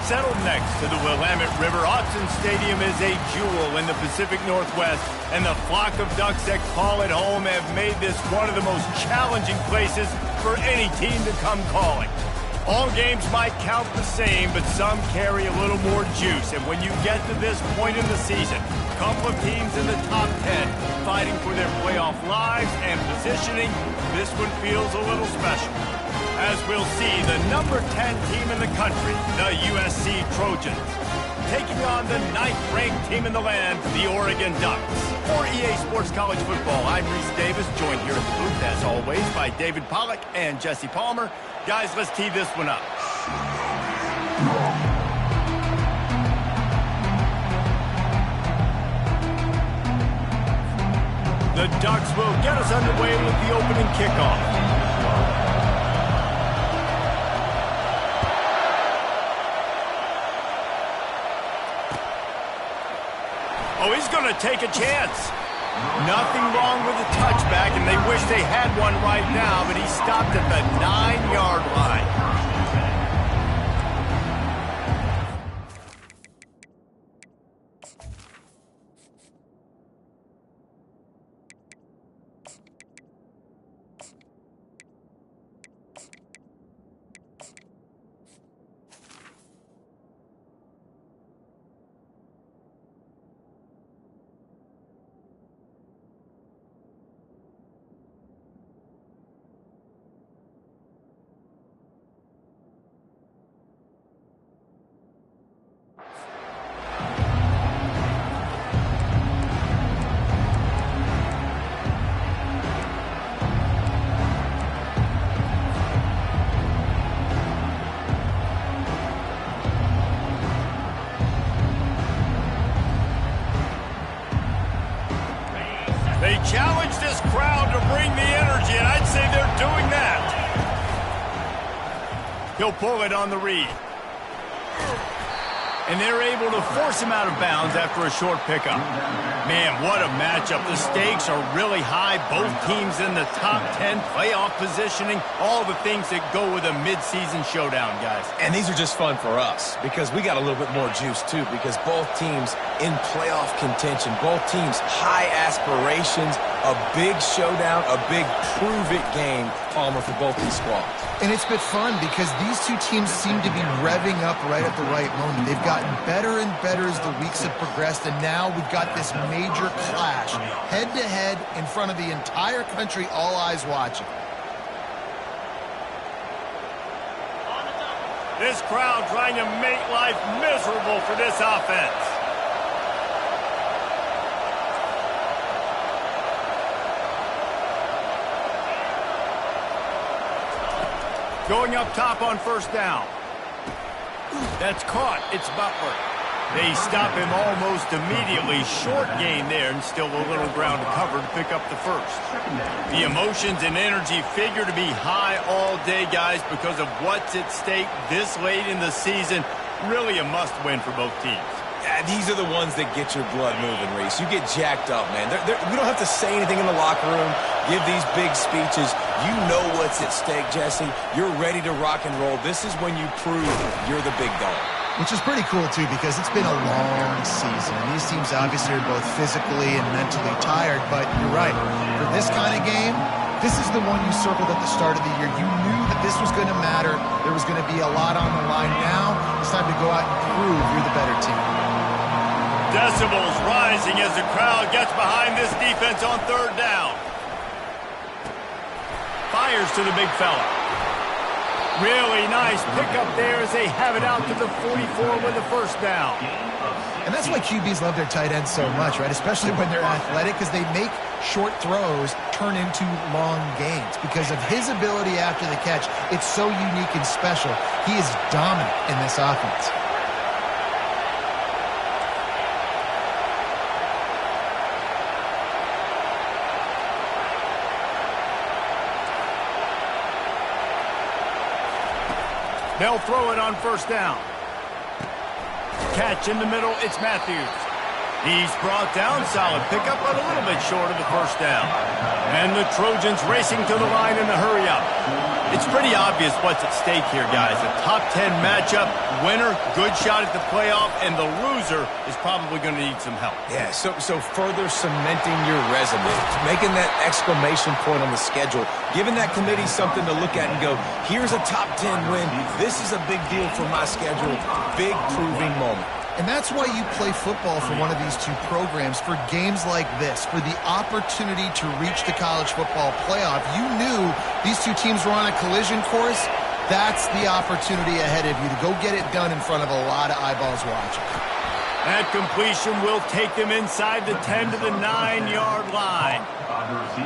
Settled next to the Willamette River, Autzen Stadium is a jewel in the Pacific Northwest, and the flock of ducks that call it home have made this one of the most challenging places for any team to come calling. All games might count the same, but some carry a little more juice, and when you get to this point in the season, a couple of teams in the top 10 fighting for their playoff lives and positioning, this one feels a little special. As we'll see, the number 10 team in the country, the USC Trojans, taking on the 9th-ranked team in the land, the Oregon Ducks. For EA Sports College Football, I'm Reese Davis, joined here at the booth, as always, by David Pollack and Jesse Palmer. Guys, let's tee this one up. The Ducks will get us underway with the opening kickoff. Oh, he's going to take a chance. Nothing wrong with the touchback, and they wish they had one right now, but he stopped at the 9-yard line. They challenge this crowd to bring the energy, and I'd say they're doing that. He'll pull it on the read. And they're able to force him out of bounds after a short pickup. Man, what a matchup. The stakes are really high. Both teams in the top 10, playoff positioning, all the things that go with a midseason showdown, guys. And these are just fun for us because we got a little bit more juice, too, because both teams in playoff contention, both teams high aspirations, a big showdown, a big prove-it game, Palmer, for both these squads. And it's been fun because these two teams seem to be revving up right at the right moment. They've gotten better and better as the weeks have progressed, and now we've got this major clash, head-to-head in front of the entire country, all eyes watching. This crowd trying to make life miserable for this offense. Going up top on first down. That's caught. It's Butler. They stop him almost immediately. Short gain there, and still a little ground to cover to pick up the first. The emotions and energy figure to be high all day, guys, because of what's at stake this late in the season. Really a must-win for both teams. Yeah, these are the ones that get your blood moving, Reese. You get jacked up, man. We don't have to say anything in the locker room, give these big speeches. You know what's at stake, Jesse. You're ready to rock and roll. This is when you prove you're the big dog. Which is pretty cool, too, because it's been a long season. And these teams obviously are both physically and mentally tired, but you're right. For this kind of game, this is the one you circled at the start of the year. You knew that this was going to matter. There was going to be a lot on the line. Now it's time to go out and prove you're the better team. Decibels rising as the crowd gets behind this defense on third down. Fires to the big fella. Really nice pickup there as they have it out to the 44 with the first down. And that's why QBs love their tight ends so much, right? Especially when they're athletic, because they make short throws turn into long gains. Because of his ability after the catch, it's so unique and special. He is dominant in this offense. They'll throw it on first down. Catch in the middle, it's Matthews. He's brought down, solid pickup, but a little bit short of the first down. And the Trojans racing to the line in the hurry-up. It's pretty obvious what's at stake here, guys. A top 10 matchup, winner, good shot at the playoff, and the loser is probably going to need some help. Yeah, so further cementing your resume, making that exclamation point on the schedule, giving that committee something to look at and go, here's a top 10 win. This is a big deal for my schedule. Big proving moment. And that's why you play football for one of these two programs, for games like this, for the opportunity to reach the college football playoff. You knew these two teams were on a collision course. That's the opportunity ahead of you to go get it done in front of a lot of eyeballs watching. That completion will take them inside the 10 to the 9-yard line.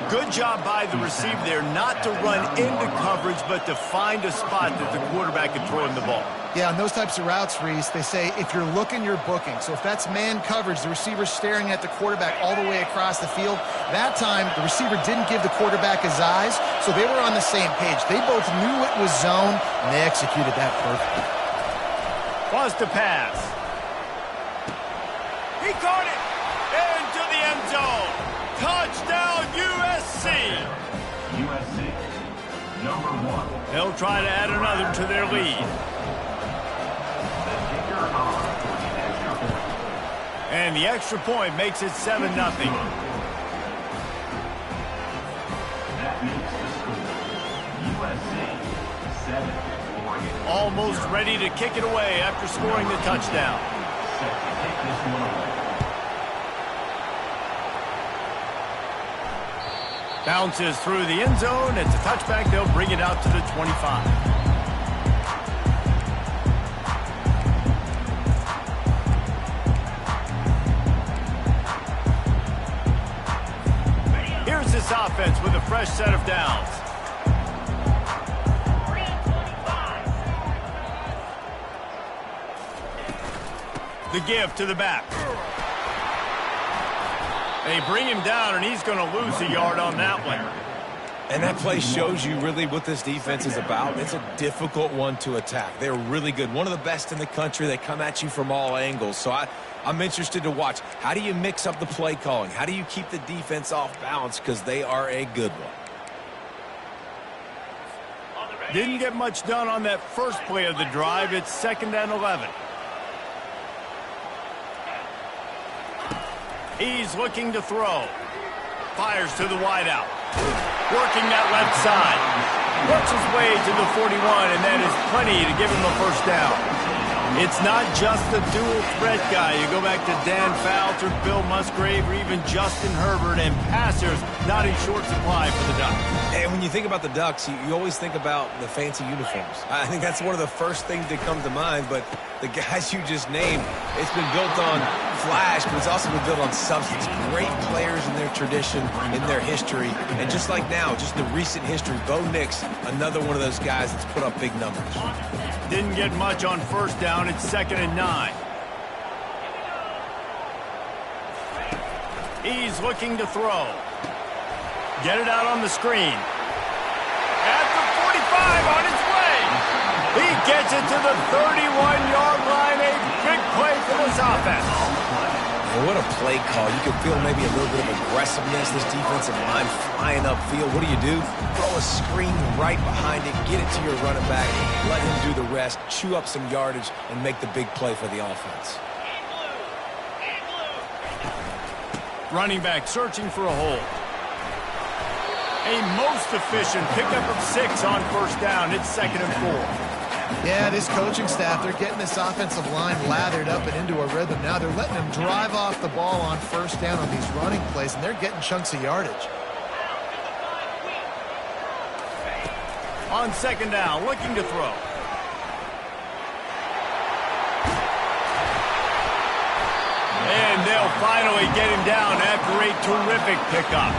Good job by the receiver there not to run into coverage, but to find a spot that the quarterback can throw in the ball. Yeah, on those types of routes, Reese, they say if you're looking, you're booking. So if that's man coverage, the receiver's staring at the quarterback all the way across the field. That time, the receiver didn't give the quarterback his eyes, so they were on the same page. They both knew it was zone, and they executed that perfectly. Was to pass. He caught it into the end zone. Touchdown, USC. USC, number 1. They'll try to add another to their lead. And the extra point makes it 7-0. That makes the score USC 7, Oregon. Almost ready to kick it away after scoring the touchdown. Set to take this one away. Bounces through the end zone. It's a touchback. They'll bring it out to the 25. Here's this offense with a fresh set of downs. The give to the back. They bring him down, and he's going to lose a yard on that one. And that play shows you really what this defense is about. It's a difficult one to attack. They're really good. One of the best in the country. They come at you from all angles. So I'm interested to watch. How do you mix up the play calling? How do you keep the defense off balance? Because they are a good one. Didn't get much done on that first play of the drive. It's 2nd and 11. He's looking to throw. Fires to the wideout. Working that left side. Works his way to the 41, and that is plenty to give him a first down. It's not just the dual threat guy. You go back to Dan Fouts or Bill Musgrave or even Justin Herbert, and passers not in short supply for the Ducks. And when you think about the Ducks, you always think about the fancy uniforms. I think that's one of the first things that come to mind, but the guys you just named, it's been built on flash, but it's also been built on substance. Great players in their tradition, in their history, and just like now, just the recent history, Bo Nix, another one of those guys that's put up big numbers. Didn't get much on first down. It's 2nd and 9. He's looking to throw. Get it out on the screen. At the 45 on its way. He gets it to the 31-yard line. A big play for this offense. And what a play call. You can feel maybe a little bit of aggressiveness. This defensive line flying upfield. What do? Throw a screen right behind it. Get it to your running back. Let him do the rest. Chew up some yardage and make the big play for the offense. Running back searching for a hole. A most efficient pickup of 6 on first down. It's 2nd and 4. Yeah, this coaching staff, they're getting this offensive line lathered up and into a rhythm now. They're letting them drive off the ball on first down on these running plays, and they're getting chunks of yardage. On 2nd down, looking to throw. And they'll finally get him down after a terrific pickup.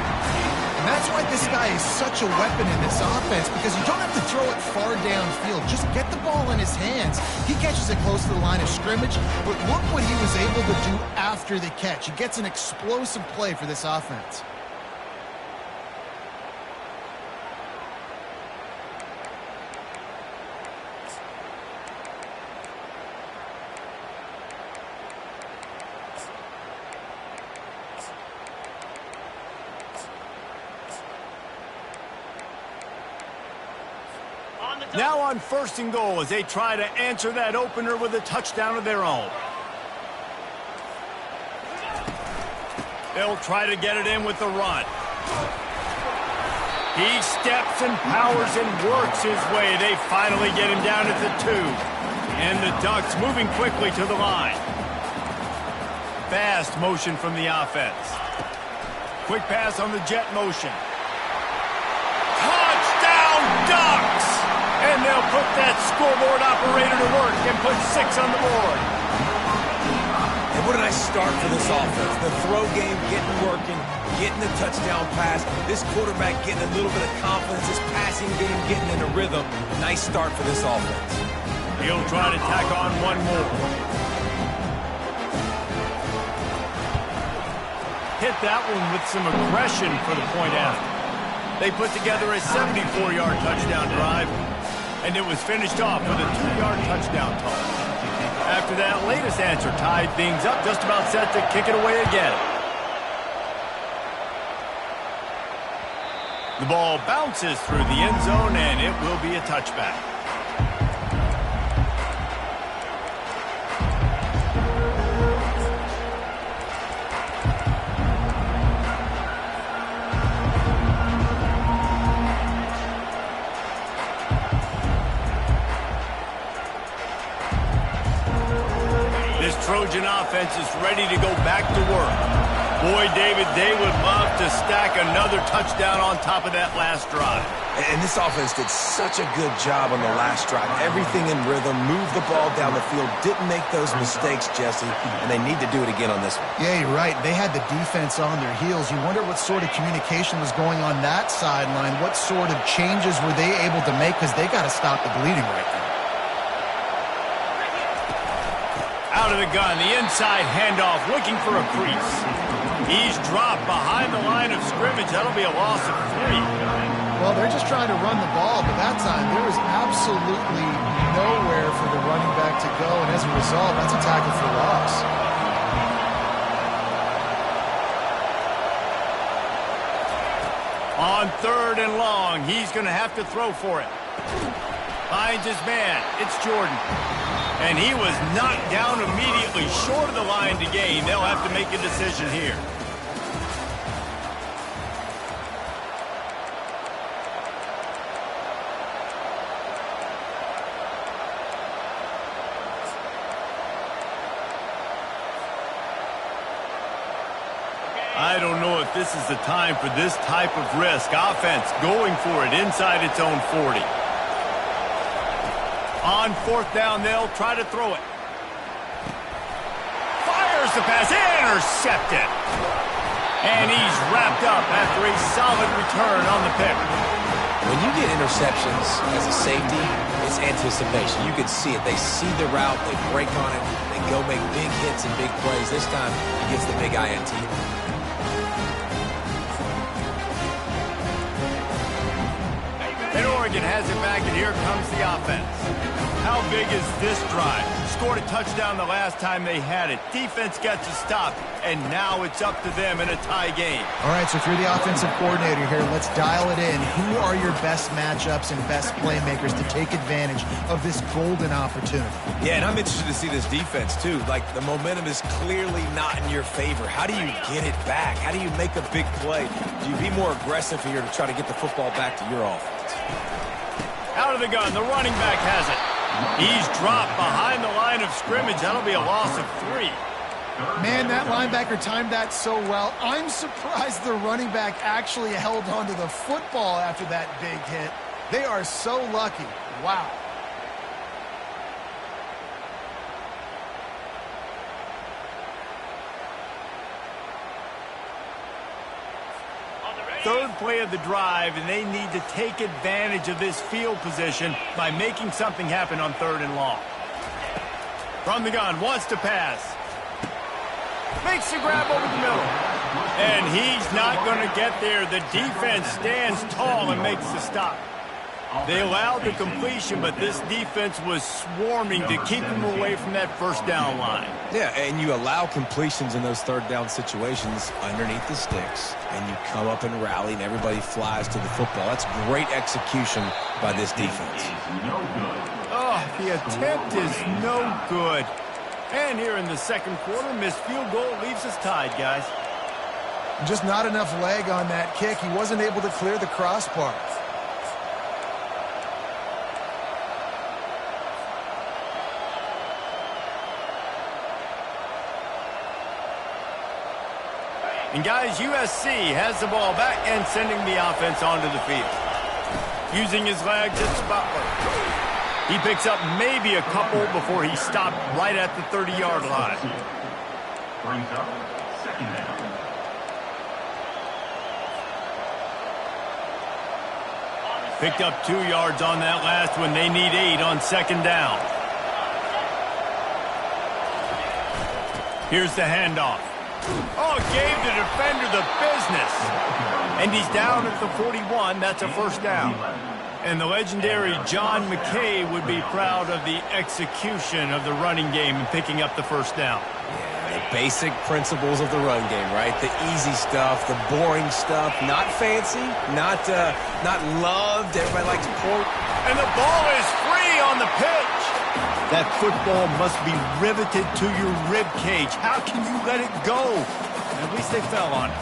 And that's why this guy is such a weapon in this offense, because you don't have to throw it far downfield. Just get the ball in his hands. He catches it close to the line of scrimmage, but look what he was able to do after the catch. He gets an explosive play for this offense. Now on 1st and goal as they try to answer that opener with a touchdown of their own. They'll try to get it in with the run. He steps and powers and works his way. They finally get him down at the 2. And the Ducks moving quickly to the line. Fast motion from the offense. Quick pass on the jet motion. Touchdown, Ducks! And they'll put that scoreboard operator to work and put 6 on the board. And what a nice start for this offense. The throw game getting working, getting the touchdown pass. This quarterback getting a little bit of confidence. This passing game getting in a rhythm. Nice start for this offense. He'll try to tack on one more. Hit that one with some aggression for the point after. They put together a 74-yard touchdown drive, and it was finished off with a 2-yard touchdown toss. After that latest answer tied things up, just about set to kick it away again. The ball bounces through the end zone, and it will be a touchback. Trojan offense is ready to go back to work. Boy, David, they would love to stack another touchdown on top of that last drive. And this offense did such a good job on the last drive. Everything in rhythm, moved the ball down the field, didn't make those mistakes, Jesse, and they need to do it again on this one. Yeah, you're right. They had the defense on their heels. You wonder what sort of communication was going on that sideline. What sort of changes were they able to make, because they got to stop the bleeding right now. Out of the gun, the inside handoff, looking for a crease. He's dropped behind the line of scrimmage. That'll be a loss of 3. Well, they're just trying to run the ball, but that time there was absolutely nowhere for the running back to go, and as a result, that's a tackle for loss. On 3rd and long, he's going to have to throw for it. Finds his man. It's Jordan. And he was knocked down immediately, short of the line to gain. They'll have to make a decision here. I don't know if this is the time for this type of risk. Offense going for it inside its own 40. On 4th down, they'll try to throw it. Fires the pass, intercepted. And he's wrapped up after a solid return on the pick. When you get interceptions as a safety, it's anticipation. You can see it. They see the route, they break on it, they go make big hits and big plays. This time, he gets the big INT. And Oregon has it back, and here comes the offense. How big is this drive? Scored a touchdown the last time they had it. Defense gets a stop, and now it's up to them in a tie game. All right, so if you're the offensive coordinator here, let's dial it in. Who are your best matchups and best playmakers to take advantage of this golden opportunity? Yeah, and I'm interested to see this defense, too. Like, the momentum is clearly not in your favor. How do you get it back? How do you make a big play? Do you be more aggressive here to try to get the football back to your offense? Out of the gun, the running back has it. He's dropped behind the line of scrimmage. That'll be a loss of 3. Man, that linebacker timed that so well. I'm surprised the running back actually held onto the football after that big hit. They are so lucky. Wow. Third play of the drive, and they need to take advantage of this field position by making something happen on 3rd and long. From the gun, wants to pass. Makes the grab over the middle. And he's not going to get there. The defense stands tall and makes the stop. They allowed the completion, but this defense was swarming to keep him away from that first down line. Yeah, and you allow completions in those 3rd down situations underneath the sticks, and you come up and rally, and everybody flies to the football. That's great execution by this defense. No good. Oh, the attempt is no good. And here in the second quarter, missed field goal leaves us tied, guys. Just not enough leg on that kick. He wasn't able to clear the crossbar. And guys, USC has the ball back and sending the offense onto the field. Using his legs, it's Butler. He picks up maybe a couple before he stopped right at the 30-yard line. Brings up second down. Picked up 2 yards on that last one. They need 8 on second down. Here's the handoff. Oh, gave the defender the business. And he's down at the 41. That's a first down. And the legendary John McKay would be proud of the execution of the running game and picking up the first down. Yeah, the basic principles of the run game, right? The easy stuff, the boring stuff, not fancy, not loved. Everybody likes pork. And the ball is free on the pitch. That football must be riveted to your rib cage. How can you let it go? At least they fell on it.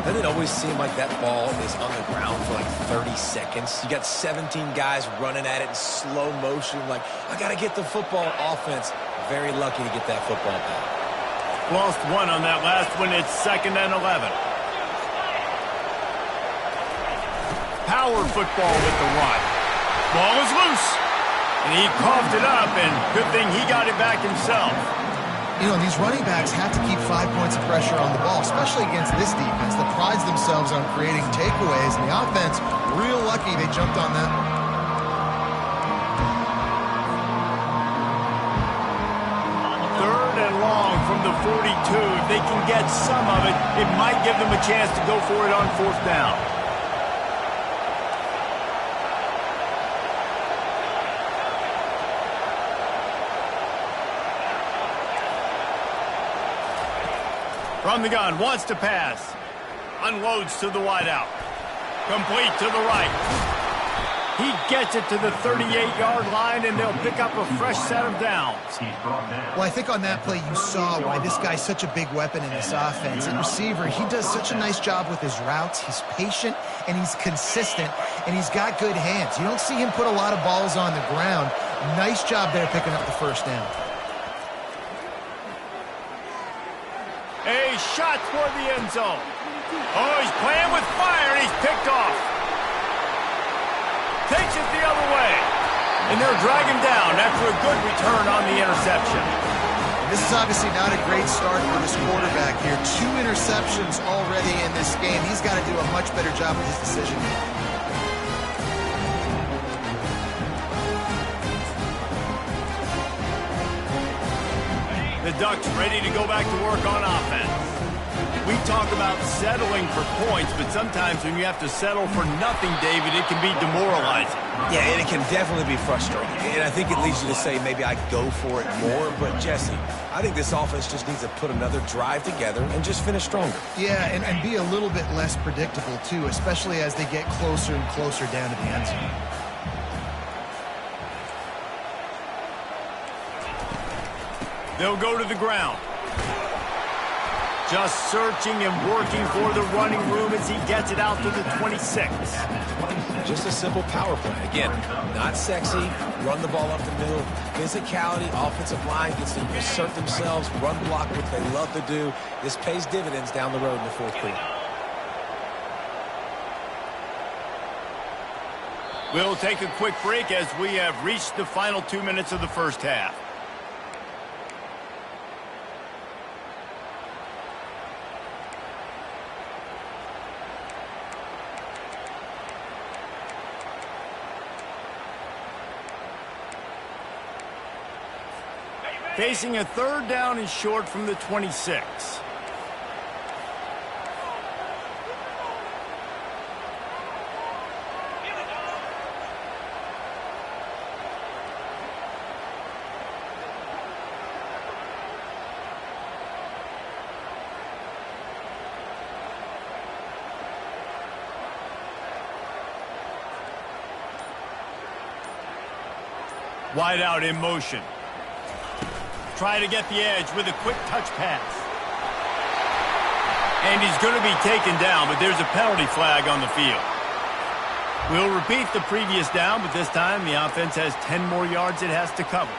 Doesn't it always seem like that ball is on the ground for like 30 seconds? You got 17 guys running at it in slow motion. Like, I got to get the football. Offense, very lucky to get that football back. Lost one on that last one. It's 2nd and 11. Power football with the run. Ball is loose. And he coughed it up, and good thing he got it back himself. You know, these running backs have to keep 5 points of pressure on the ball, especially against this defense that prides themselves on creating takeaways. And the offense, real lucky they jumped on that. Third and long from the 42. If they can get some of it, it might give them a chance to go for it on 4th down. From the gun, wants to pass. Unloads to the wideout. Complete to the right. He gets it to the 38-yard line, and they'll pick up a fresh set of downs. Well, I think on that play you saw why this guy's such a big weapon in this offense. At receiver, he does such a nice job with his routes. He's patient, and he's consistent, and he's got good hands. You don't see him put a lot of balls on the ground. Nice job there picking up the first down. A shot toward the end zone. Oh, he's playing with fire, and he's picked off. Takes it the other way. And they'll drag him down after a good return on the interception. This is obviously not a great start for this quarterback here. 2 interceptions already in this game. He's got to do a much better job with his decision. The Ducks ready to go back to work on offense. We talk about settling for points, but sometimes when you have to settle for nothing, David, it can be demoralizing. Yeah, and it can definitely be frustrating. And I think it leads you to say maybe I go for it more. But, Jesse, I think this offense just needs to put another drive together and just finish stronger. Yeah, and be a little bit less predictable, too, especially as they get closer and closer down to the end zone. They'll go to the ground. Just searching and working for the running room as he gets it out to the 26. Just a simple power play. Again, not sexy. Run the ball up the middle. Physicality, offensive line gets to assert themselves, run block, which they love to do. This pays dividends down the road in the 4th quarter. We'll take a quick break as we have reached the final 2 minutes of the first half. Facing a 3rd down and short from the 26. Wide out in motion. Try to get the edge with a quick touch pass. And he's going to be taken down, but there's a penalty flag on the field. We'll repeat the previous down, but this time the offense has 10 more yards it has to cover.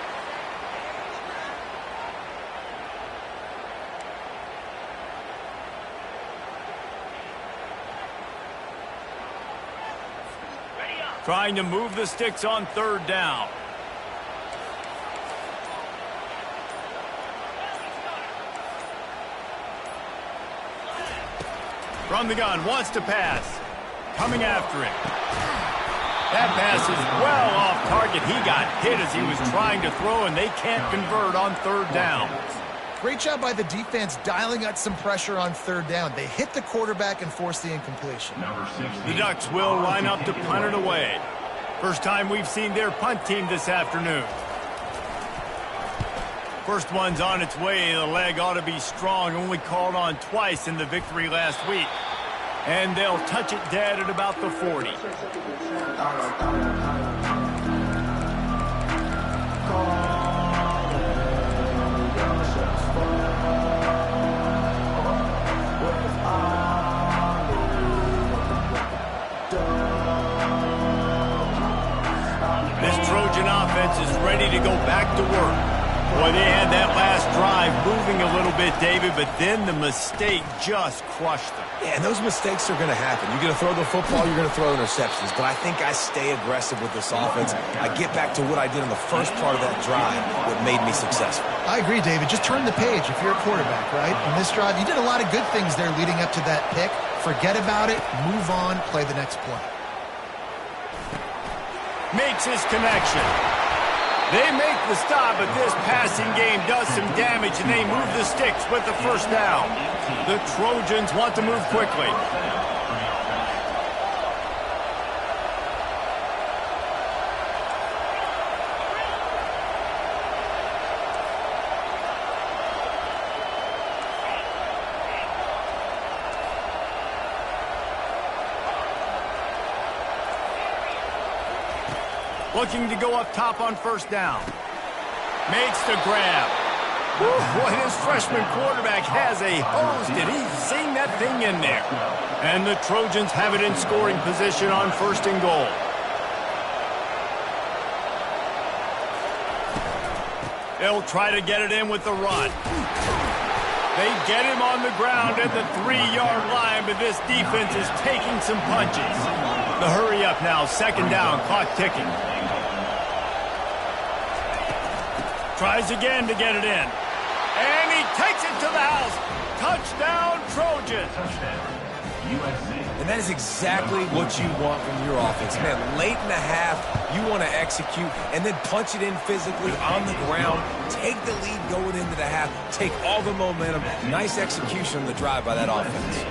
Trying to move the sticks on third down. From the gun, wants to pass. Coming after it. That pass is well off target. He got hit as he was trying to throw, and they can't convert on third down. Great job by the defense dialing up some pressure on third down. They hit the quarterback and forced the incompletion. The Ducks will line up to punt it away. First time we've seen their punt team this afternoon. First one's on its way. The leg ought to be strong. Only called on twice in the victory last week. And they'll touch it dead at about the 40. This Trojan offense is ready to go back to work. Boy, they had that last drive moving a little bit, David, but then the mistake just crushed them. Yeah, and those mistakes are going to happen. You're going to throw the football, you're going to throw interceptions. But I think I stay aggressive with this offense. I get back to what I did in the first part of that drive, what made me successful. I agree, David. Just turn the page if you're a quarterback, right? On this drive, you did a lot of good things there leading up to that pick. Forget about it, move on, play the next play. Makes his connection. They make the stop, but this passing game does some damage, and they move the sticks with the first down. The Trojans want to move quickly. Looking to go up top on first down. Makes the grab. Boy, this freshman quarterback has a hose. Did he sing that thing in there? And the Trojans have it in scoring position on first and goal. They'll try to get it in with the run. They get him on the ground at the 3-yard line, but this defense is taking some punches. The hurry up now, second down, clock ticking. Tries again to get it in. And he takes it to the house. Touchdown, Trojans. And that is exactly what you want from your offense. Man, late in the half, you want to execute and then punch it in physically on the ground. Take the lead going into the half. Take all the momentum. Nice execution on the drive by that offense.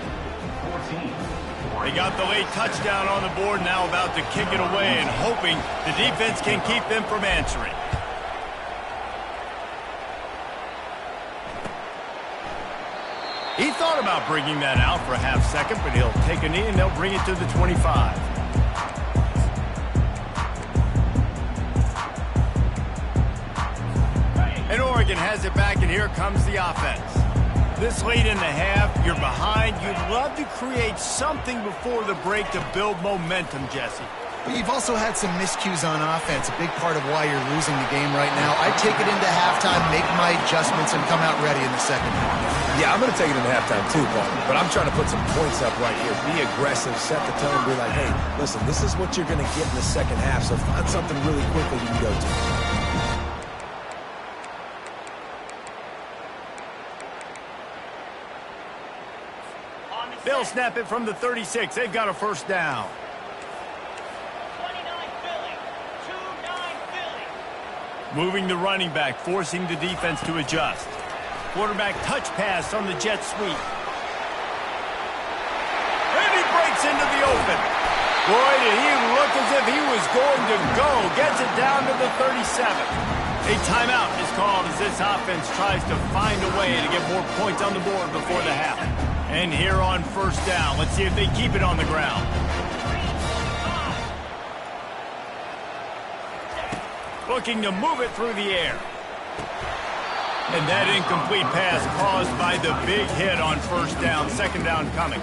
They got the late touchdown on the board, now about to kick it away and hoping the defense can keep them from answering. He thought about bringing that out for a half second, but he'll take a knee and they'll bring it to the 25. And Oregon has it back, and here comes the offense. This late in the half, you're behind. You'd love to create something before the break to build momentum, Jesse. But you've also had some miscues on offense, a big part of why you're losing the game right now. I'd take it into halftime, make my adjustments, and come out ready in the second half. Yeah, I'm going to take it into halftime too, Paul. But I'm trying to put some points up right here. Be aggressive, set the tone, be like, hey, listen, this is what you're going to get in the second half, so find something really quickly you can go to. They'll snap it from the 36. They've got a first down. 29 Philly. 2-9 Philly. Moving the running back, forcing the defense to adjust. Quarterback touch pass on the jet sweep. And he breaks into the open. Boy, did he look as if he was going to go. Gets it down to the 37. A timeout is called as this offense tries to find a way to get more points on the board before the half. And here on first down, let's see if they keep it on the ground. Looking to move it through the air. And that incomplete pass caused by the big hit on first down. Second down coming.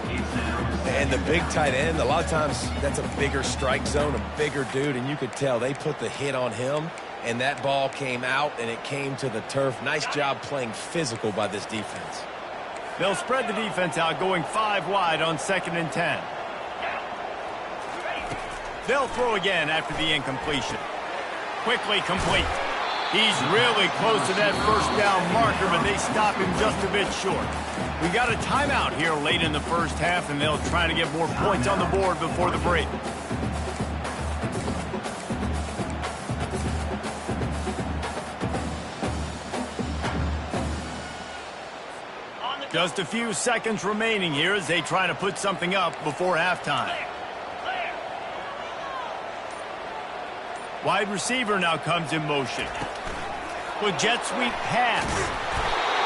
And the big tight end, a lot of times that's a bigger strike zone, a bigger dude, and you could tell they put the hit on him, and that ball came out, and it came to the turf. Nice job playing physical by this defense. They'll spread the defense out, going 5 wide on 2nd and 10. They'll throw again after the incompletion. Quickly complete. He's really close to that first down marker, but they stop him just a bit short. We got a timeout here late in the first half, and they'll try to get more points on the board before the break. Just a few seconds remaining here as they try to put something up before halftime. Wide receiver now comes in motion. With jet sweep pass.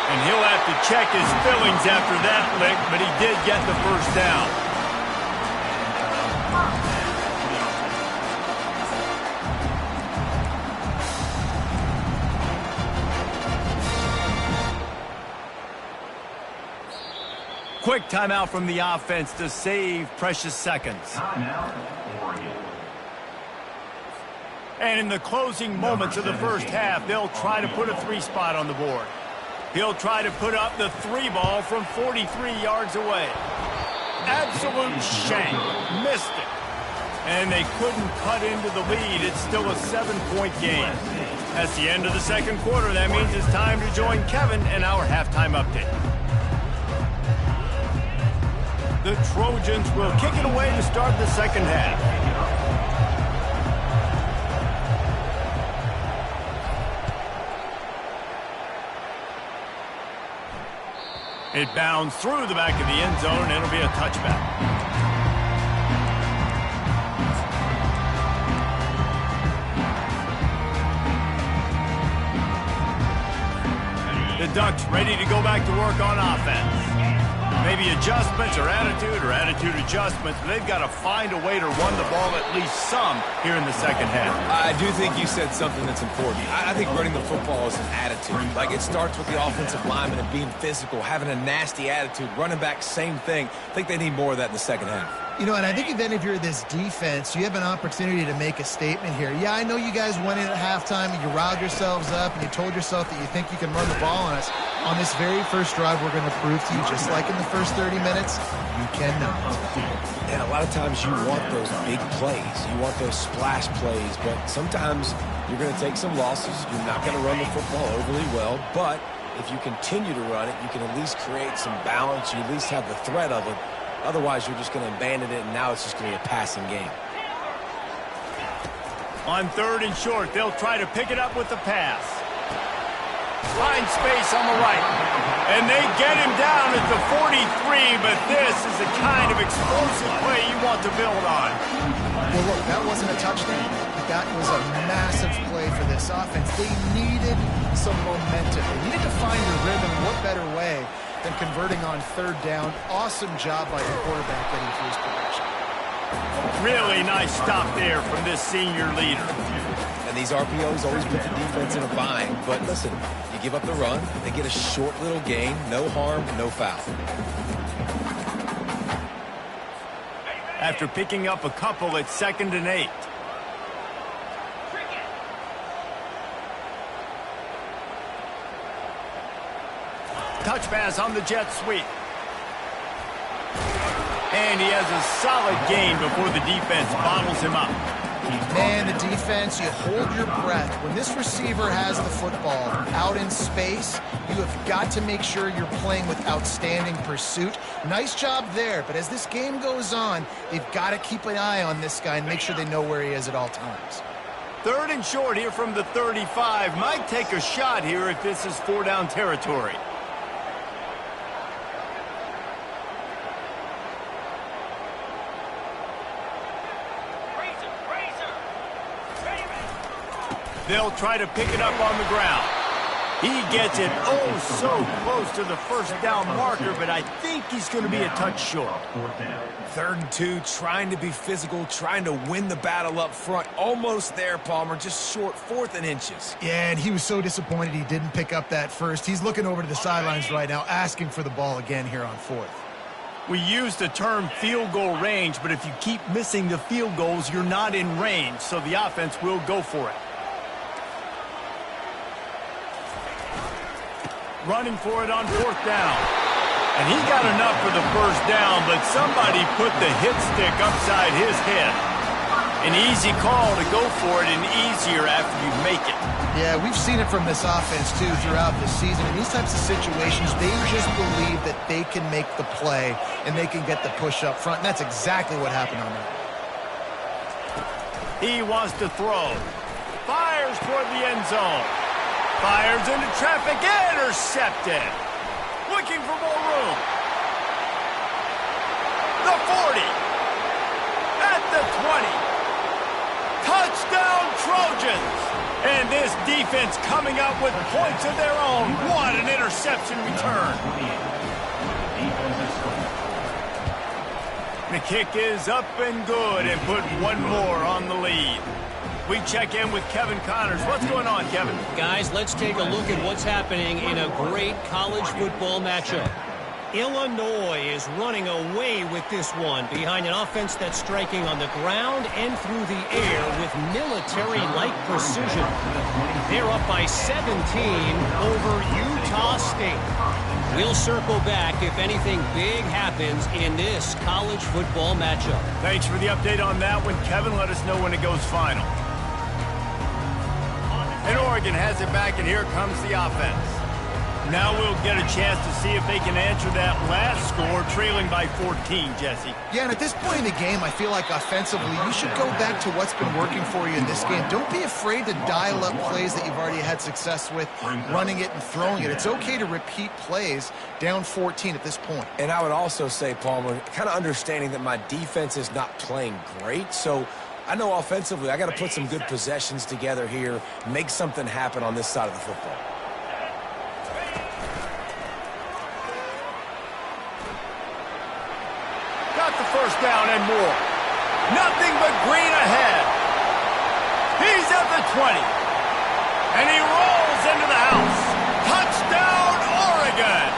And he'll have to check his fillings after that lick, but he did get the first down. Quick timeout from the offense to save precious seconds. Timeout, Oregon. And in the closing moments of the first half, they'll try to put a 3-spot on the board. He'll try to put up the 3 ball from 43 yards away. Absolute shank. Missed it. And they couldn't cut into the lead. It's still a 7-point game. That's the end of the second quarter. That means it's time to join Kevin in our halftime update. The Trojans will kick it away to start the second half. It bounds through the back of the end zone, and it'll be a touchback. The Ducks ready to go back to work on offense. Maybe adjustments or attitude adjustments. They've got to find a way to run the ball at least some here in the second half. I do think you said something that's important. I think running the football is an attitude. Like, it starts with the offensive lineman and being physical, having a nasty attitude. Running back, same thing. I think they need more of that in the second half. You know, and I think then if you're this defense, you have an opportunity to make a statement here. Yeah, I know you guys went in at halftime and you riled yourselves up and you told yourself that you think you can run the ball on us. On this very first drive, we're going to prove to you, just like in the first 30 minutes, you cannot. And a lot of times you want those big plays. You want those splash plays, but sometimes you're going to take some losses. You're not going to run the football overly well, but if you continue to run it, you can at least create some balance. You at least have the threat of it. Otherwise, you're just going to abandon it, and now it's just going to be a passing game. On 3rd and short, they'll try to pick it up with the pass. Find space on the right. And they get him down at the 43, but this is the kind of explosive play you want to build on. Well, look, that wasn't a touchdown, but that was a massive play for this offense. They needed some momentum. They needed to find a rhythm. What better way than converting on 3rd down? Awesome job by the quarterback getting through his progression. Really nice stop there from this senior leader. And these RPOs always put the defense in a bind. But listen, you give up the run, they get a short little gain, no harm, no foul. After picking up a couple at 2nd and 8. Touch pass on the jet sweep. And he has a solid gain before the defense bottles him up. Man, the defense, you hold your breath. When this receiver has the football out in space, you have got to make sure you're playing with outstanding pursuit. Nice job there, but as this game goes on, they've got to keep an eye on this guy and make sure they know where he is at all times. 3rd and short here from the 35. Might take a shot here if this is 4-down territory. They'll try to pick it up on the ground. He gets it oh so close to the first down marker, but I think he's going to be a touch short. 3rd and 2, trying to be physical, trying to win the battle up front. Almost there, Palmer, just short, 4th and inches. Yeah, and he was so disappointed he didn't pick up that first. He's looking over to the sidelines right now, asking for the ball again here on 4th. We use the term field goal range, but if you keep missing the field goals, you're not in range, so the offense will go for it. Running for it on 4th down. And he got enough for the first down, but somebody put the hit stick upside his head. An easy call to go for it and easier after you make it. Yeah, we've seen it from this offense, too, throughout the season. In these types of situations, they just believe that they can make the play and they can get the push up front, and that's exactly what happened on that. He wants to throw. Fires toward the end zone. Fires into traffic, intercepted. Looking for more room. The 40. At the 20. Touchdown Trojans. And this defense coming up with points of their own. What an interception return. The kick is up and good and put one more on the lead. We check in with Kevin Connors. What's going on, Kevin? Guys, let's take a look at what's happening in a great college football matchup. Illinois is running away with this one behind an offense that's striking on the ground and through the air with military-like precision. They're up by 17 over Utah State. We'll circle back if anything big happens in this college football matchup. Thanks for the update on that one, Kevin. Let us know when it goes final. And Oregon has it back, and here comes the offense. Now we'll get a chance to see if they can answer that last score, trailing by 14, Jesse. Yeah, and at this point in the game, I feel like offensively, you should go back to what's been working for you in this game. Don't be afraid to dial up plays that you've already had success with, running it and throwing it. It's okay to repeat plays down 14 at this point. And I would also say, Palmer, kind of understanding that my defense is not playing great, so I know offensively I got to put some good possessions together here, make something happen on this side of the football. Got the first down and more. Nothing but green ahead. He's at the 20. And he rolls into the house. Touchdown, Oregon.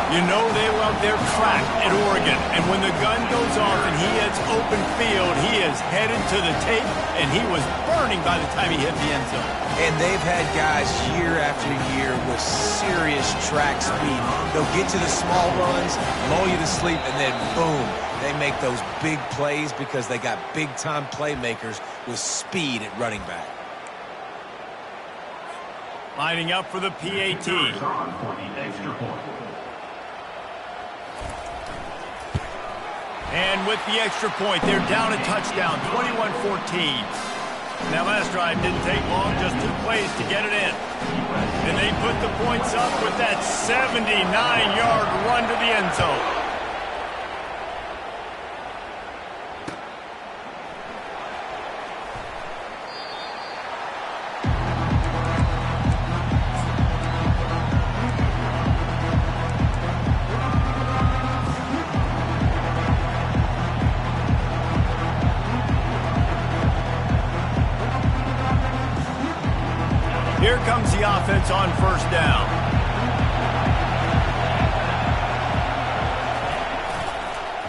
You know they love their track at Oregon. And when the gun goes off and he hits open field, he is headed to the tape, and he was burning by the time he hit the end zone. And they've had guys year after year with serious track speed. They'll get to the small runs, lull you to sleep, and then boom, they make those big plays because they got big-time playmakers with speed at running back. Lining up for the PAT. And with the extra point, they're down a touchdown, 21-14. That last drive didn't take long, just 2 plays to get it in. And they put the points up with that 79-yard run to the end zone. Here comes the offense on first down.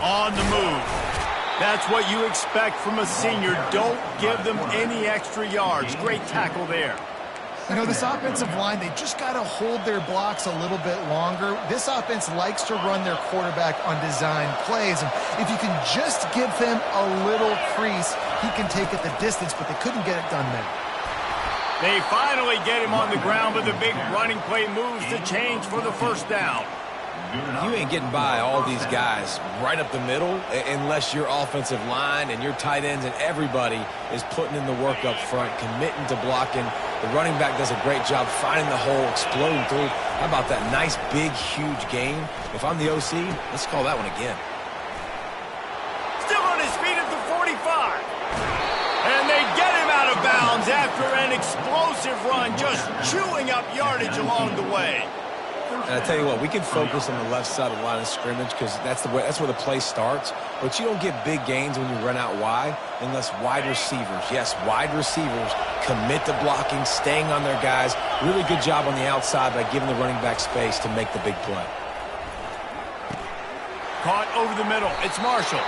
On the move. That's what you expect from a senior. Don't give them any extra yards. Great tackle there. You know, this offensive line, they just got to hold their blocks a little bit longer. This offense likes to run their quarterback on design plays. And if you can just give him a little crease, he can take it the distance, but they couldn't get it done there. They finally get him on the ground, but the big running play moves the change for the first down. You ain't getting by all these guys right up the middle unless your offensive line and your tight ends and everybody is putting in the work up front, committing to blocking. The running back does a great job finding the hole, exploding through. How about that nice, big, huge gain? If I'm the OC, let's call that one again. Still on his feet at the 45. And they get him out of bounds after an explosive run, just chewing up yardage along the way. And I tell you what, we can focus on the left side of the line of scrimmage because that's where the play starts. But you don't get big gains when you run out wide unless wide receivers, yes, wide receivers, commit to blocking, staying on their guys. Really good job on the outside by giving the running back space to make the big play. Caught over the middle. It's Marshall.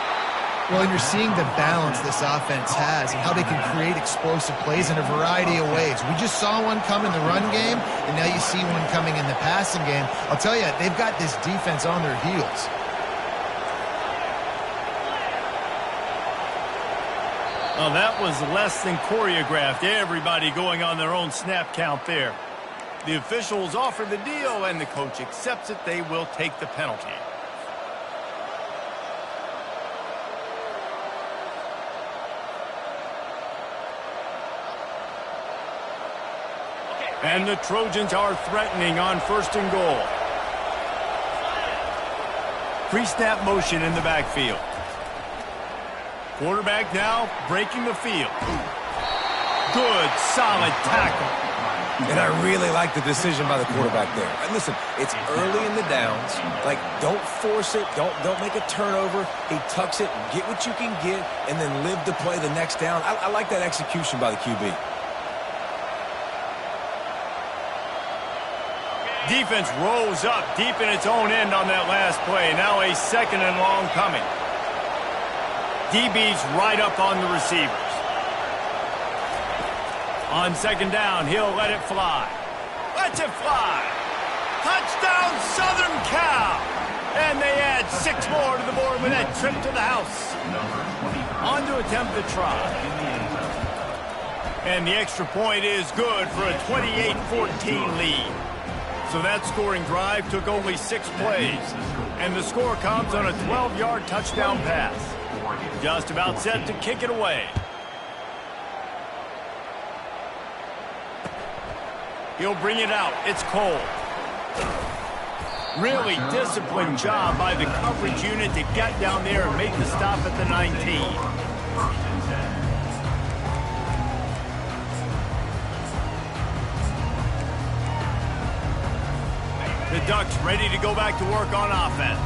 Well, and you're seeing the balance this offense has and how they can create explosive plays in a variety of ways. We just saw one come in the run game, and now you see one coming in the passing game. I'll tell you, they've got this defense on their heels. Well, that was less than choreographed. Everybody going on their own snap count there. The officials offer the deal, and the coach accepts it. They will take the penalty. And the Trojans are threatening on 1st and goal. Pre-snap motion in the backfield. Quarterback now breaking the field. Good, solid tackle. And I really like the decision by the quarterback there. And listen, it's early in the downs. Like, don't force it. Don't make a turnover. He tucks it, get what you can get, and then live to play the next down. I like that execution by the QB. Defense rolls up deep in its own end on that last play. Now a 2nd and long coming. DB's right up on the receivers. On 2nd down, he'll let it fly. Lets it fly. Touchdown, Southern Cal. And they add 6 more to the board with that trip to the house. On to attempt the try. And the extra point is good for a 28-14 lead. So that scoring drive took only 6 plays. And the score comes on a 12-yard touchdown pass. Just about set to kick it away. He'll bring it out. It's Cole. Really disciplined job by the coverage unit to get down there and make the stop at the 19. The Ducks ready to go back to work on offense.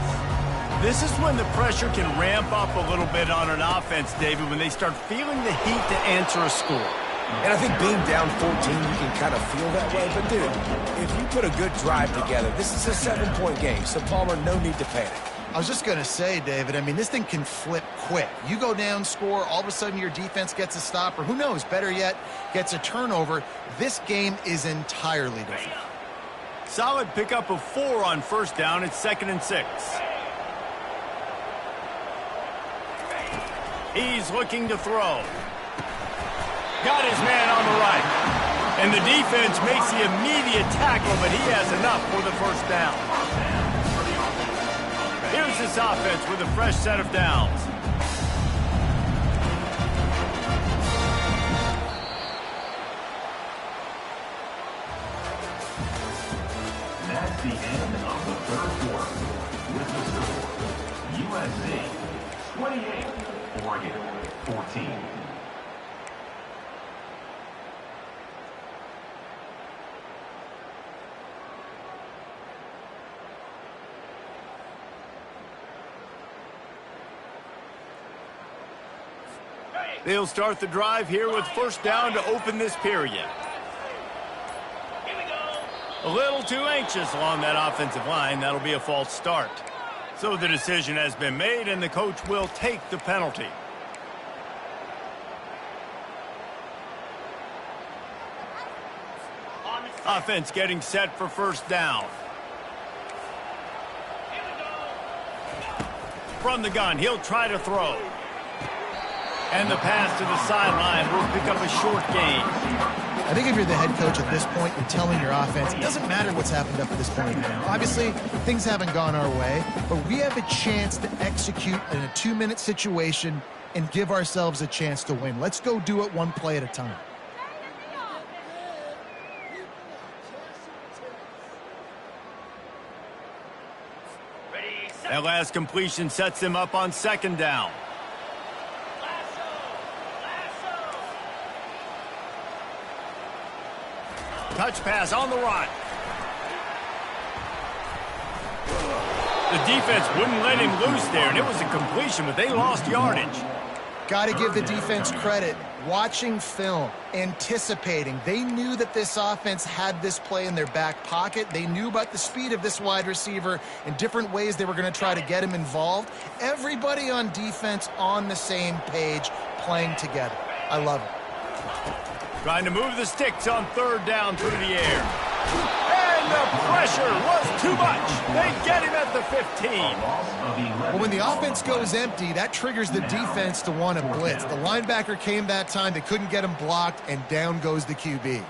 This is when the pressure can ramp up a little bit on an offense, David, when they start feeling the heat to answer a score. And I think being down 14, you can kind of feel that way. But, dude, if you put a good drive together, this is a 7-point game. So, Palmer, no need to panic. I was just going to say, David, I mean, this thing can flip quick. You go down, score, all of a sudden your defense gets a stop, or who knows, better yet, gets a turnover. This game is entirely different. Solid pickup of 4 on 1st down. It's 2nd and 6. He's looking to throw. Got his man on the right. And the defense makes the immediate tackle, but he has enough for the 1st down. Here's this offense with a fresh set of downs. That's the end of the 3rd quarter. With the score, USC 28, Oregon 14. They'll start the drive here with 1st down to open this period. A little too anxious along that offensive line. That'll be a false start. So the decision has been made, and the coach will take the penalty. Offense getting set for 1st down. From the gun, he'll try to throw. And the pass to the sideline will pick up a short gain. I think if you're the head coach at this point, you're telling your offense, it doesn't matter what's happened up to this point now. Obviously, things haven't gone our way, but we have a chance to execute in a 2-minute situation and give ourselves a chance to win. Let's go do it one play at a time. That last completion sets him up on 2nd down. touch pass on the run. The defense wouldn't let him loose there, and it was a completion, but they lost yardage. Got to give the defense credit. Watching film, anticipating. They knew that this offense had this play in their back pocket. They knew about the speed of this wide receiver and different ways they were going to try to get him involved. Everybody on defense on the same page, playing together. I love it. Trying to move the sticks on third down through the air. And the pressure was too much. They get him at the 15. Well, when the offense goes empty, that triggers the defense to want to blitz. The linebacker came that time. They couldn't get him blocked, and down goes the QB.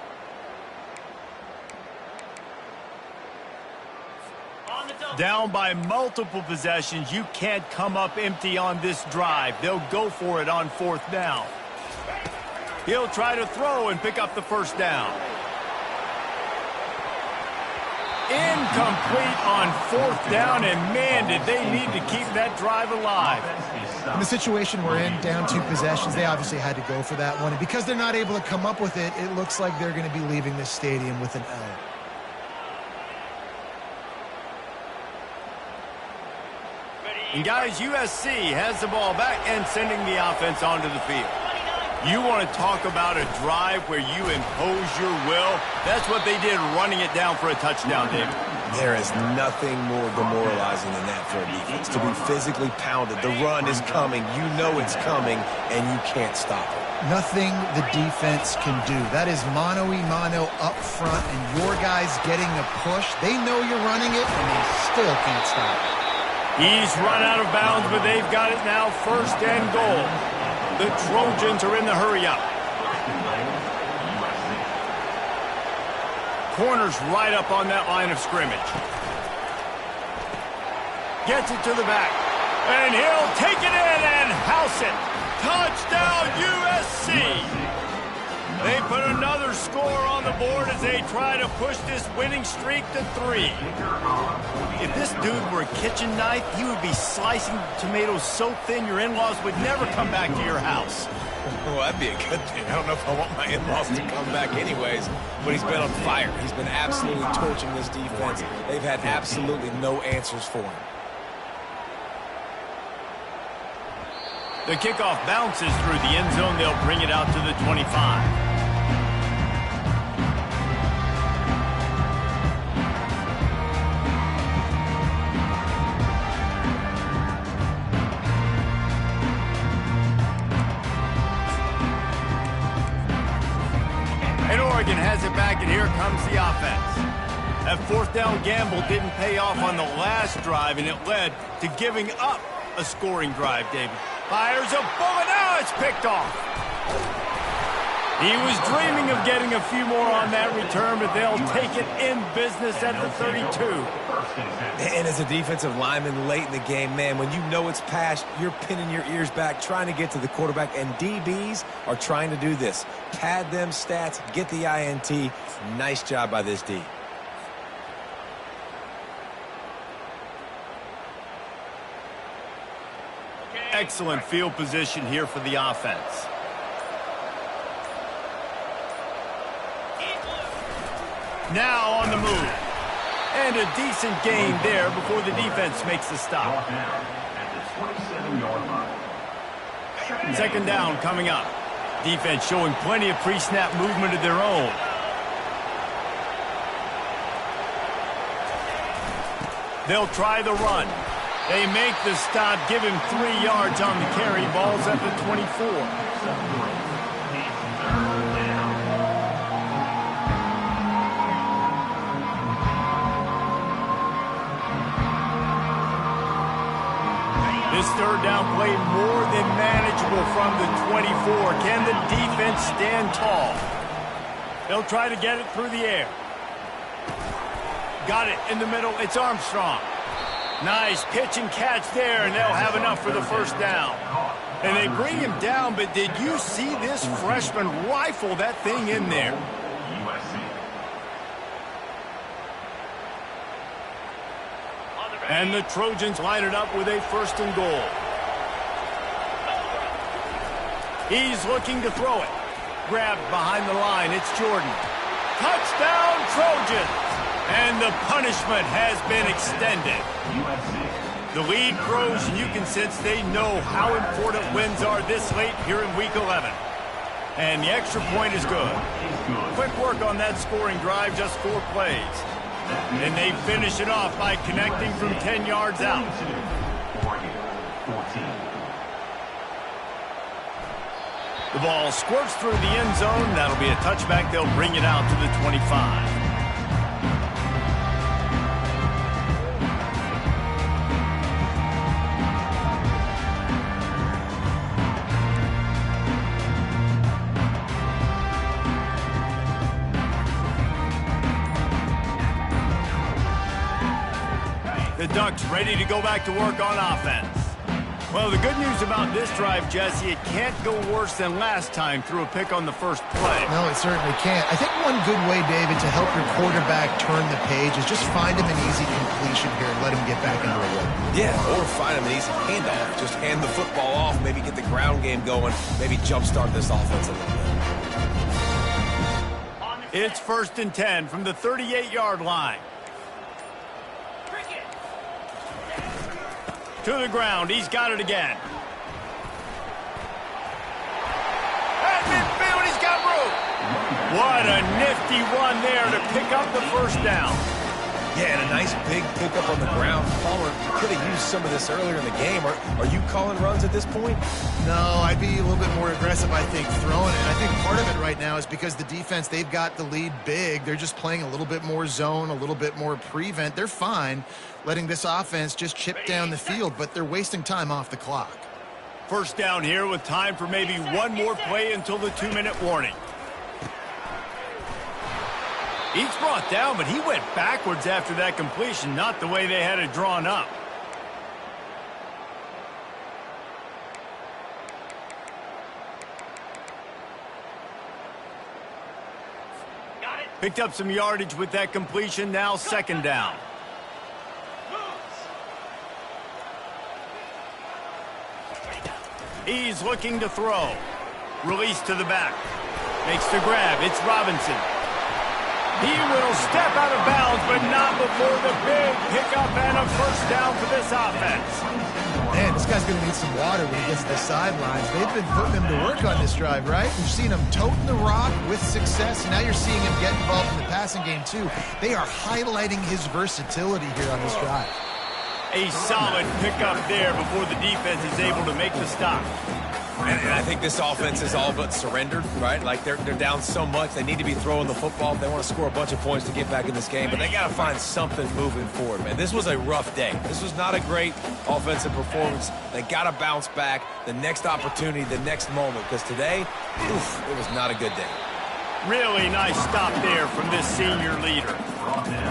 Down by multiple possessions. You can't come up empty on this drive. They'll go for it on fourth down. He'll try to throw and pick up the first down. Incomplete on fourth down, and man, did they need to keep that drive alive. In the situation we're in, down 2 possessions, they obviously had to go for that one. And because they're not able to come up with it, it looks like they're going to be leaving this stadium with an L. And guys, USC has the ball back and sending the offense onto the field. You want to talk about a drive where you impose your will? That's what they did, running it down for a touchdown, David. There is nothing more demoralizing than that for a defense. To be physically pounded. The run is coming. You know it's coming, and you can't stop it. Nothing the defense can do. That is mano-a-mano up front, and your guys getting a push. They know you're running it, and they still can't stop it. He's run out of bounds, but they've got it now, first and goal. The Trojans are in the hurry-up. Corners right up on that line of scrimmage. Gets it to the back. And he'll take it in and house it. Touchdown, USC! They put another score on the board as they try to push this winning streak to 3. If this dude were a kitchen knife, he would be slicing tomatoes so thin your in-laws would never come back to your house. Well, that'd be a good thing. I don't know if I want my in-laws to come back anyways, but he's been on fire. He's been absolutely torching this defense. They've had absolutely no answers for him. The kickoff bounces through the end zone. They'll bring it out to the 25. And Oregon has it back, and here comes the offense. That fourth down gamble didn't pay off on the last drive, and it led to giving up a scoring drive, David. Fires a bullet. Now it's picked off. He was dreaming of getting a few more on that return, but they'll take it in business at the 32. And as a defensive lineman late in the game, man, when you know it's past, you're pinning your ears back, trying to get to the quarterback, and DBs are trying to do this. Pad them stats, get the INT. Nice job by this D. Excellent field position here for the offense. Now on the move. And a decent gain there before the defense makes the stop. Second down coming up. Defense showing plenty of pre-snap movement of their own. They'll try the run. They make the stop, give him 3 yards on the carry. Ball's at the 24. This third down play more than manageable from the 24. Can the defense stand tall? They'll try to get it through the air. Got it in the middle. It's Armstrong. Nice pitch and catch there, and they'll have enough for the first down. And they bring him down, but did you see this freshman rifle that thing in there? And the Trojans line it up with a first and goal. He's looking to throw it. Grabbed behind the line. It's Jordan. Touchdown, Trojans! And the punishment has been extended. The lead grows, and you can sense they know how important wins are this late here in Week 11. And the extra point is good. Quick work on that scoring drive, just 4 plays. And they finish it off by connecting from 10 yards out. The ball squirts through the end zone. That'll be a touchback. They'll bring it out to the 25. The Ducks ready to go back to work on offense. Well, the good news about this drive, Jesse, it can't go worse than last time through a pick on the first play. No, it certainly can't. I think one good way, David, to help your quarterback turn the page is just find him an easy completion here and let him get back into a rhythm. Yeah, or find him an easy handoff. Just hand the football off, maybe get the ground game going, maybe jumpstart this offense a little bit. It's 1st and 10 from the 38-yard line. To the ground. He's got it again. At midfield, he's got room. What a nifty run there to pick up the first down. Yeah, and a nice big pickup on the ground. Palmer could have used some of this earlier in the game. Are you calling runs at this point? No, I'd be a little bit more aggressive, I think, throwing it. I think part of it right now is because the defense, they've got the lead big. They're just playing a little bit more zone, a little bit more prevent. They're fine letting this offense just chip down the field, but they're wasting time off the clock. First down here with time for maybe one more play until the 2-minute warning. He's brought down, but he went backwards after that completion, not the way they had it drawn up. Picked up some yardage with that completion, now 2nd down. He's looking to throw. Release to the back. Makes the grab. It's Robinson. He will step out of bounds, but not before the big pickup and a first down for this offense. Man, this guy's going to need some water when he gets to the sidelines. They've been putting him to work on this drive, right? You've seen him toting the rock with success. Now you're seeing him get involved in the passing game, too. They are highlighting his versatility here on this drive. A solid pickup there before the defense is able to make the stop. And I think this offense is all but surrendered, right? Like they're down so much. They need to be throwing the football if they want to score a bunch of points to get back in this game. But they got to find something moving forward, man. This was a rough day. This was not a great offensive performance. They got to bounce back the next opportunity, the next moment. Because today, it was not a good day. Really nice stop there from this senior leader.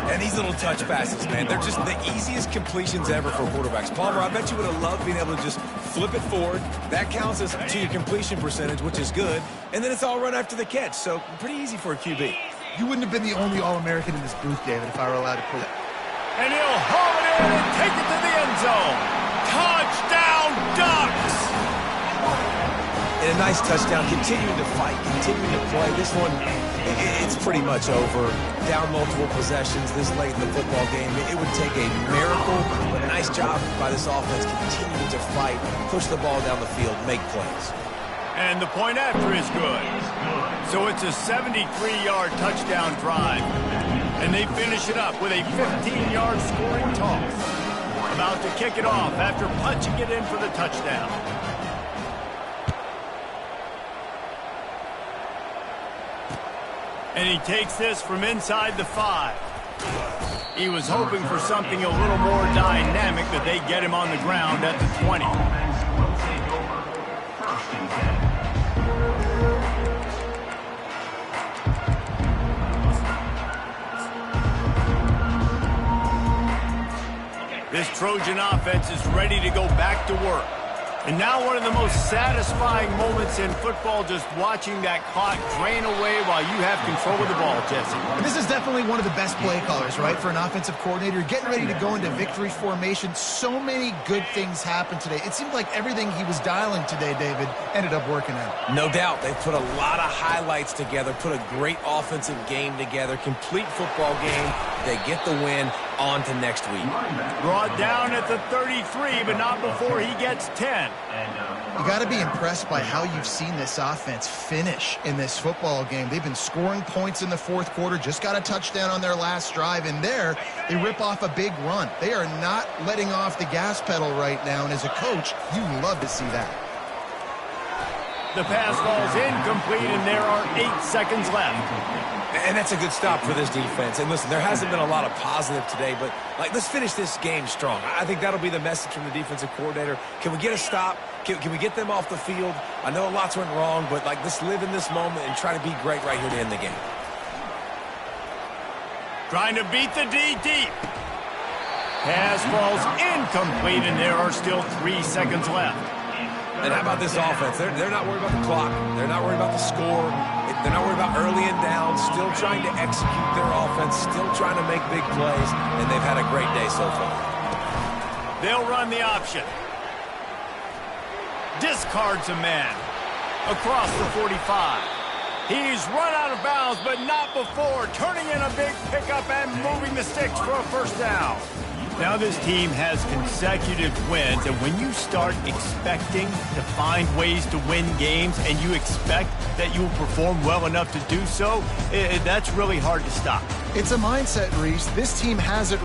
And these little touch passes, man, they're just the easiest completions ever for quarterbacks. Palmer, I bet you would have loved being able to just flip it forward. That counts as to your completion percentage, which is good. And then it's all run after the catch, so pretty easy for a QB. You wouldn't have been the only All-American in this booth, David, if I were allowed to put it. And he'll haul it in and take it to the end zone. Touchdown, Ducks! And a nice touchdown, continuing to fight, continuing to play. This one, it's pretty much over. Down multiple possessions this late in the football game. It would take a miracle, but a nice job by this offense continuing to fight, push the ball down the field, make plays. And the point after is good. So it's a 73-yard touchdown drive. And they finish it up with a 15-yard scoring toss. About to kick it off after punching it in for the touchdown. And he takes this from inside the 5. He was hoping for something a little more dynamic, but they get him on the ground at the 20. This Trojan offense is ready to go back to work. And now one of the most satisfying moments in football, just watching that clock drain away while you have control of the ball, Jesse. This is definitely one of the best play callers, right, for an offensive coordinator. Getting ready to go into victory formation. So many good things happened today. It seemed like everything he was dialing today, David, ended up working out. No doubt. They put a lot of highlights together, put a great offensive game together, complete football game. They get the win. On to next week. Brought down at the 33, but not before he gets 10. You got to be impressed by how you've seen this offense finish in this football game. They've been scoring points in the fourth quarter, just got a touchdown on their last drive, and there they rip off a big run. They are not letting off the gas pedal right now, and as a coach, you love to see that. The pass ball's incomplete, and there are 8 seconds left. And that's a good stop for this defense. And listen, there hasn't been a lot of positive today, but let's finish this game strong. I think that'll be the message from the defensive coordinator. Can we get a stop? Can we get them off the field? I know lots went wrong, but let's live in this moment and try to be great right here to end the game. Trying to beat the D deep. Pass ball's incomplete, and there are still 3 seconds left. And how about this offense? They're not worried about the clock. They're not worried about the score. They're not worried about early and down. Still trying to execute their offense. Still trying to make big plays. And they've had a great day so far. They'll run the option. Discards a man. Across the 45. He's run out of bounds, but not before turning in a big pickup and moving the sticks for a first down. Now this team has consecutive wins, and when you start expecting to find ways to win games and you expect that you will perform well enough to do so, that's really hard to stop. It's a mindset, Reese. This team has it